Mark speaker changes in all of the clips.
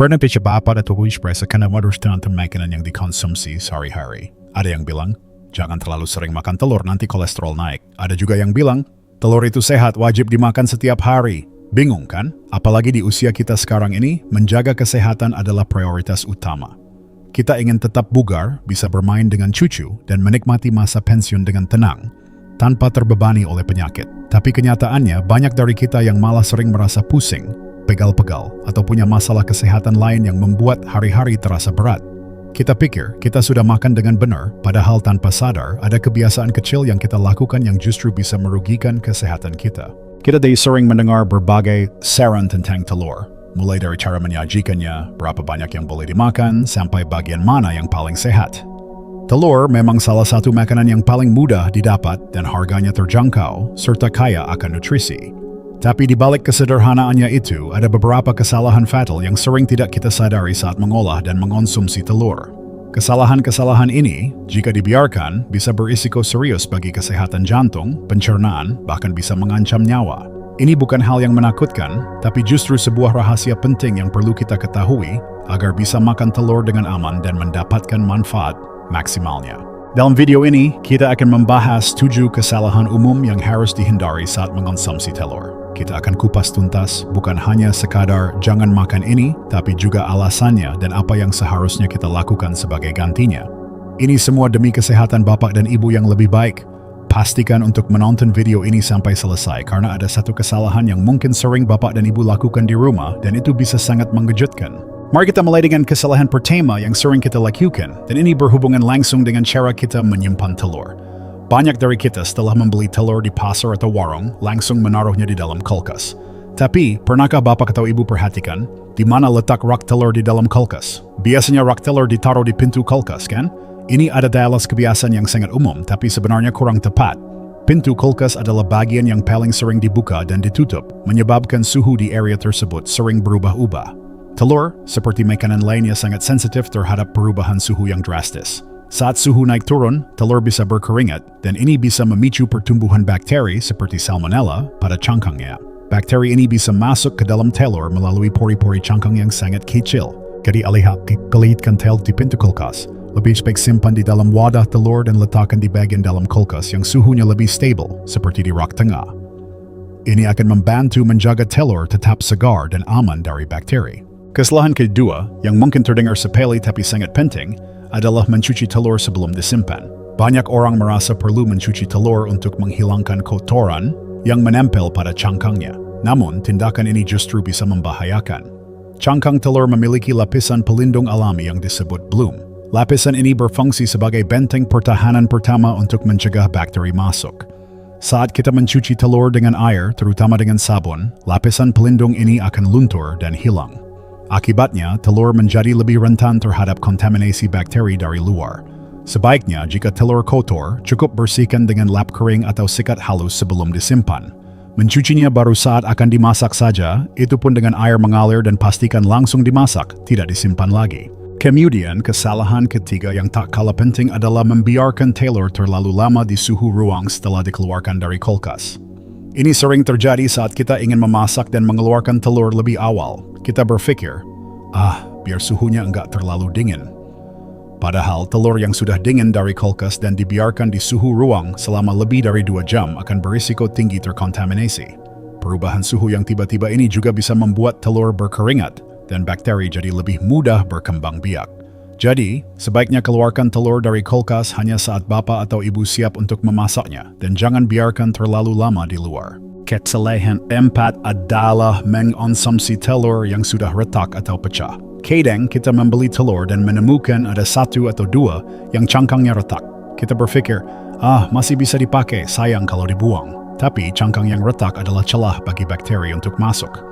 Speaker 1: Pernah ba apat atau express karena modus tentang makanan yang dikonsumsi sehari-hari? Ada yang bilang, jangan terlalu sering makan telur nanti kolesterol naik. Ada juga yang bilang, telur itu sehat wajib dimakan setiap hari. Bingung kan? Apalagi di usia kita sekarang ini, menjaga kesehatan adalah prioritas utama. Kita ingin tetap bugar, bisa bermain dengan cucu, dan menikmati masa pensiun dengan tenang, tanpa terbebani oleh penyakit. Tapi kenyataannya, banyak dari kita yang malah sering merasa pusing, pegal-pegal, atau punya masalah kesehatan lain yang membuat hari-hari terasa berat. Kita pikir kita sudah makan dengan benar, padahal tanpa sadar ada kebiasaan kecil yang kita lakukan yang justru bisa merugikan kesehatan kita. Kita sering mendengar berbagai saran tentang telur, mulai dari cara menyajikannya, berapa banyak yang boleh dimakan, sampai bagian mana yang paling sehat. Telur memang salah satu makanan yang paling mudah didapat dan harganya terjangkau, serta kaya akan nutrisi. Tapi di balik kesederhanaannya itu, ada beberapa kesalahan fatal yang sering tidak kita sadari saat mengolah dan mengonsumsi telur. Kesalahan-kesalahan ini, jika dibiarkan, bisa berisiko serius bagi kesehatan jantung, pencernaan, bahkan bisa mengancam nyawa. Ini bukan hal yang menakutkan, tapi justru sebuah rahasia penting yang perlu kita ketahui agar bisa makan telur dengan aman dan mendapatkan manfaat maksimalnya. Dalam video ini, kita akan membahas 7 kesalahan umum yang harus dihindari saat mengonsumsi telur. Kita akan kupas tuntas, bukan hanya sekadar jangan makan ini, tapi juga alasannya dan apa yang seharusnya kita lakukan sebagai gantinya. Ini semua demi kesehatan bapak dan ibu yang lebih baik. Pastikan untuk menonton video ini sampai selesai karena ada satu kesalahan yang mungkin sering bapak dan ibu lakukan di rumah dan itu bisa sangat mengejutkan. Mari kita mulai dengan kesalahan pertama yang sering kita lakukan, dan ini berhubungan langsung dengan cara kita menyimpan telur. Banyak dari kita setelah membeli telur di pasar atau warung, langsung menaruhnya di dalam kulkas. Tapi, pernahkah bapak atau ibu perhatikan, di mana letak rak telur di dalam kulkas? Biasanya rak telur ditaruh di pintu kulkas, kan? Ini adalah kebiasaan yang sangat umum, tapi sebenarnya kurang tepat. Pintu kulkas adalah bagian yang paling sering dibuka dan ditutup, menyebabkan suhu di area tersebut sering berubah-ubah. Telur, seperti makanan lainnya sangat sensitif terhadap perubahan suhu yang drastis. Saat suhu naik turun, telur bisa berkeringat, dan ini bisa memicu pertumbuhan bakteri seperti salmonella pada cangkangnya. Bakteri ini bisa masuk ke dalam telur melalui pori-pori cangkang yang sangat kecil. Jadi kelihitkan telur di pintu kulkas. Lebih baik simpan di dalam wadah telur dan letakkan di bagian dalam kulkas yang suhunya lebih stabil, seperti di rak tengah. Ini akan membantu menjaga telur tetap segar dan aman dari bakteri. Kesalahan kedua, yang mungkin terdengar sepele tapi sangat penting, adalah mencuci telur sebelum disimpan. Banyak orang merasa perlu mencuci telur untuk menghilangkan kotoran yang menempel pada cangkangnya. Namun, tindakan ini justru bisa membahayakan. Cangkang telur memiliki lapisan pelindung alami yang disebut bloom. Lapisan ini berfungsi sebagai benteng pertahanan pertama untuk mencegah bakteri masuk. Saat kita mencuci telur dengan air, terutama dengan sabun, lapisan pelindung ini akan luntur dan hilang. Akibatnya, telur menjadi lebih rentan terhadap kontaminasi bakteri dari luar. Sebaiknya, jika telur kotor, cukup bersihkan dengan lap kering atau sikat halus sebelum disimpan. Mencucinya baru saat akan dimasak saja, itu pun dengan air mengalir dan pastikan langsung dimasak, tidak disimpan lagi. Kemudian, kesalahan ketiga yang tak kalah penting adalah membiarkan telur terlalu lama di suhu ruang setelah dikeluarkan dari kulkas. Ini sering terjadi saat kita ingin memasak dan mengeluarkan telur lebih awal. Kita berpikir, biar suhunya enggak terlalu dingin. Padahal telur yang sudah dingin dari kulkas dan dibiarkan di suhu ruang selama lebih dari 2 jam akan berisiko tinggi terkontaminasi. Perubahan suhu yang tiba-tiba ini juga bisa membuat telur berkeringat dan bakteri jadi lebih mudah berkembang biak. Jadi, sebaiknya keluarkan telur dari kulkas hanya saat bapak atau ibu siap untuk memasaknya dan jangan biarkan terlalu lama di luar. Kesalahan 4 adalah mengonsumsi telur yang sudah retak atau pecah. Kadang kita membeli telur dan menemukan ada 1 atau 2 yang cangkangnya retak. Kita berpikir, masih bisa dipakai, sayang kalau dibuang. Tapi cangkang yang retak adalah celah bagi bakteri untuk masuk.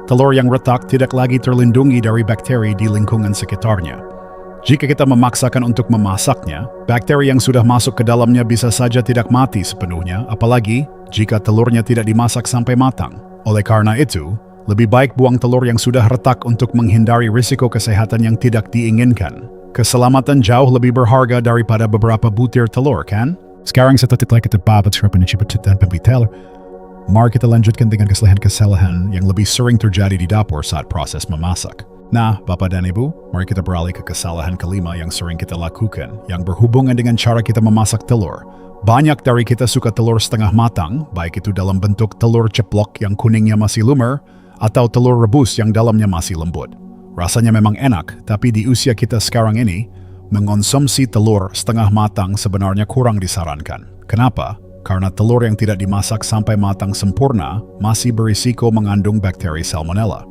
Speaker 1: Telur yang retak tidak lagi terlindungi dari bakteri di lingkungan sekitarnya. Jika kita memaksakan untuk memasaknya, bakteri yang sudah masuk ke dalamnya bisa saja tidak mati sepenuhnya, apalagi jika telurnya tidak dimasak sampai matang. Oleh karena itu, lebih baik buang telur yang sudah retak untuk menghindari risiko kesehatan yang tidak diinginkan. Keselamatan jauh lebih berharga daripada beberapa butir telur, kan? Sekarang setelah kita bahas dan pembeli telur, mari kita lanjutkan dengan kesalahan-kesalahan yang lebih sering terjadi di dapur saat proses memasak. Nah, Bapak dan Ibu, mari kita beralih ke kesalahan kelima yang sering kita lakukan, yang berhubungan dengan cara kita memasak telur. Banyak dari kita suka telur setengah matang, baik itu dalam bentuk telur ceplok yang kuningnya masih lumer, atau telur rebus yang dalamnya masih lembut. Rasanya memang enak, tapi di usia kita sekarang ini, mengonsumsi telur setengah matang sebenarnya kurang disarankan. Kenapa? Karena telur yang tidak dimasak sampai matang sempurna masih berisiko mengandung bakteri Salmonella.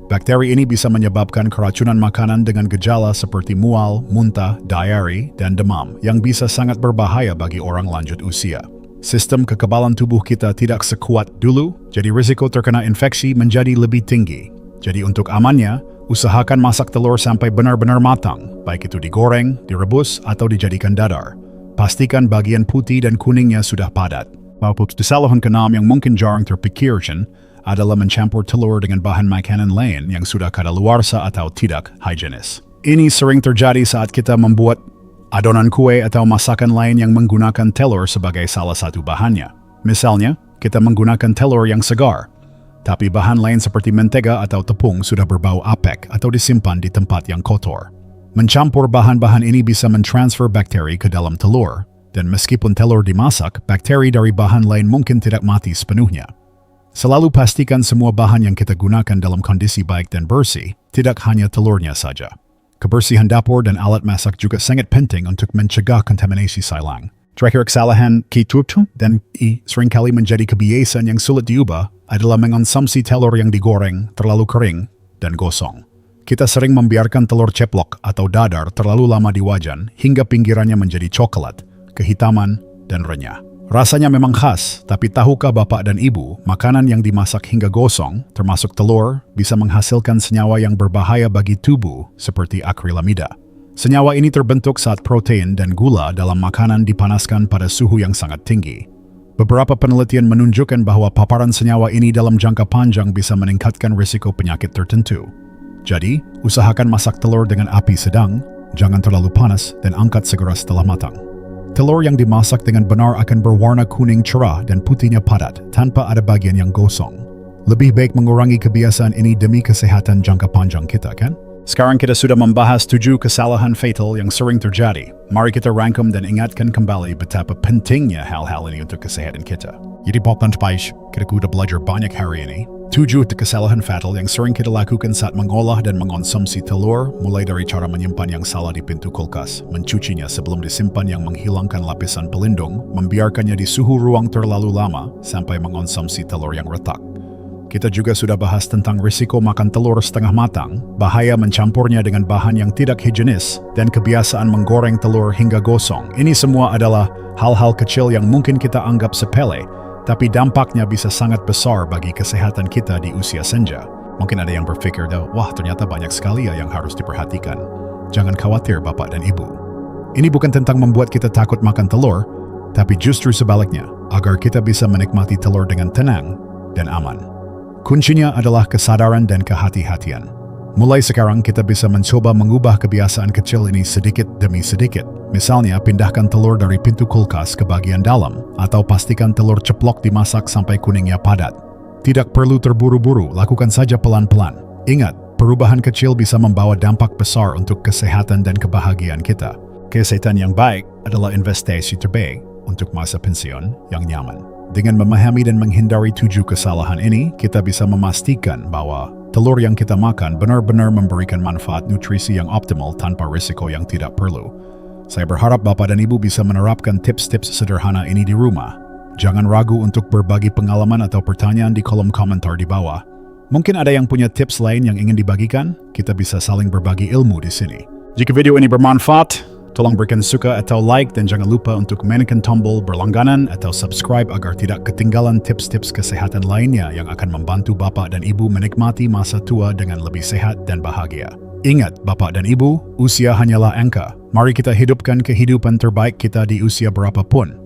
Speaker 1: Bakteri ini bisa menyebabkan keracunan makanan dengan gejala seperti mual, muntah, diare, dan demam yang bisa sangat berbahaya bagi orang lanjut usia. Sistem kekebalan tubuh kita tidak sekuat dulu, jadi risiko terkena infeksi menjadi lebih tinggi. Jadi untuk amannya, usahakan masak telur sampai benar-benar matang, baik itu digoreng, direbus, atau dijadikan dadar. Pastikan bagian putih dan kuningnya sudah padat. Kesalahan keenam yang mungkin jarang terpikirkan adalah mencampur telur dengan bahan makanan lain yang sudah kadaluarsa atau tidak higienis. Ini sering terjadi saat kita membuat adonan kue atau masakan lain yang menggunakan telur sebagai salah satu bahannya. Misalnya, kita menggunakan telur yang segar, tapi bahan lain seperti mentega atau tepung sudah berbau apek atau disimpan di tempat yang kotor. Mencampur bahan-bahan ini bisa mentransfer bakteri ke dalam telur, dan meskipun telur dimasak, bakteri dari bahan lain mungkin tidak mati sepenuhnya. Selalu pastikan semua bahan yang kita gunakan dalam kondisi baik dan bersih, tidak hanya telurnya saja. Kebersihan dapur dan alat masak juga sangat penting untuk mencegah kontaminasi silang. Terakhir kesalahan kita dan seringkali menjadi kebiasaan yang sulit diubah adalah mengonsumsi telur yang digoreng, terlalu kering, dan gosong. Kita sering membiarkan telur ceplok atau dadar terlalu lama di wajan hingga pinggirannya menjadi coklat, kehitaman, dan renyah. Rasanya memang khas, tapi tahukah Bapak dan Ibu, makanan yang dimasak hingga gosong, termasuk telur, bisa menghasilkan senyawa yang berbahaya bagi tubuh seperti akrilamida. Senyawa ini terbentuk saat protein dan gula dalam makanan dipanaskan pada suhu yang sangat tinggi. Beberapa penelitian menunjukkan bahwa paparan senyawa ini dalam jangka panjang bisa meningkatkan risiko penyakit tertentu. Jadi, usahakan masak telur dengan api sedang, jangan terlalu panas, dan angkat segera setelah matang. Telur yang dimasak dengan benar akan berwarna kuning cerah dan putihnya padat, tanpa ada bagian yang gosong. Lebih baik mengurangi kebiasaan ini demi kesehatan jangka panjang kita, kan? Sekarang kita sudah membahas 7 kesalahan fatal yang sering terjadi. Mari kita rangkum dan ingatkan kembali betapa pentingnya hal-hal ini untuk kesehatan kita. Jadi Pak Pais, kita sudah belajar banyak hari ini. 7 kesalahan fatal yang sering kita lakukan saat mengolah dan mengonsumsi telur, mulai dari cara menyimpan yang salah di pintu kulkas, mencucinya sebelum disimpan yang menghilangkan lapisan pelindung, membiarkannya di suhu ruang terlalu lama, sampai mengonsumsi telur yang retak. Kita juga sudah bahas tentang risiko makan telur setengah matang, bahaya mencampurnya dengan bahan yang tidak higienis, dan kebiasaan menggoreng telur hingga gosong. Ini semua adalah hal-hal kecil yang mungkin kita anggap sepele, tapi dampaknya bisa sangat besar bagi kesehatan kita di usia senja. Mungkin ada yang berpikir, wah ternyata banyak sekali yang harus diperhatikan. Jangan khawatir Bapak dan Ibu. Ini bukan tentang membuat kita takut makan telur, tapi justru sebaliknya, agar kita bisa menikmati telur dengan tenang dan aman. Kuncinya adalah kesadaran dan kehati-hatian. Mulai sekarang kita bisa mencoba mengubah kebiasaan kecil ini sedikit demi sedikit. Misalnya, pindahkan telur dari pintu kulkas ke bagian dalam, atau pastikan telur ceplok dimasak sampai kuningnya padat. Tidak perlu terburu-buru, lakukan saja pelan-pelan. Ingat, perubahan kecil bisa membawa dampak besar untuk kesehatan dan kebahagiaan kita. Kesehatan yang baik adalah investasi terbaik untuk masa pensiun yang nyaman. Dengan memahami dan menghindari 7 kesalahan ini, kita bisa memastikan bahwa telur yang kita makan benar-benar memberikan manfaat nutrisi yang optimal tanpa risiko yang tidak perlu. Saya berharap Bapak dan Ibu bisa menerapkan tips-tips sederhana ini di rumah. Jangan ragu untuk berbagi pengalaman atau pertanyaan di kolom komentar di bawah. Mungkin ada yang punya tips lain yang ingin dibagikan? Kita bisa saling berbagi ilmu di sini. Jika video ini bermanfaat, tolong berikan suka atau like dan jangan lupa untuk menekan tombol berlangganan atau subscribe agar tidak ketinggalan tips-tips kesehatan lainnya yang akan membantu Bapak dan Ibu menikmati masa tua dengan lebih sehat dan bahagia. Ingat, Bapak dan Ibu, usia hanyalah angka. Mari kita hidupkan kehidupan terbaik kita di usia berapapun.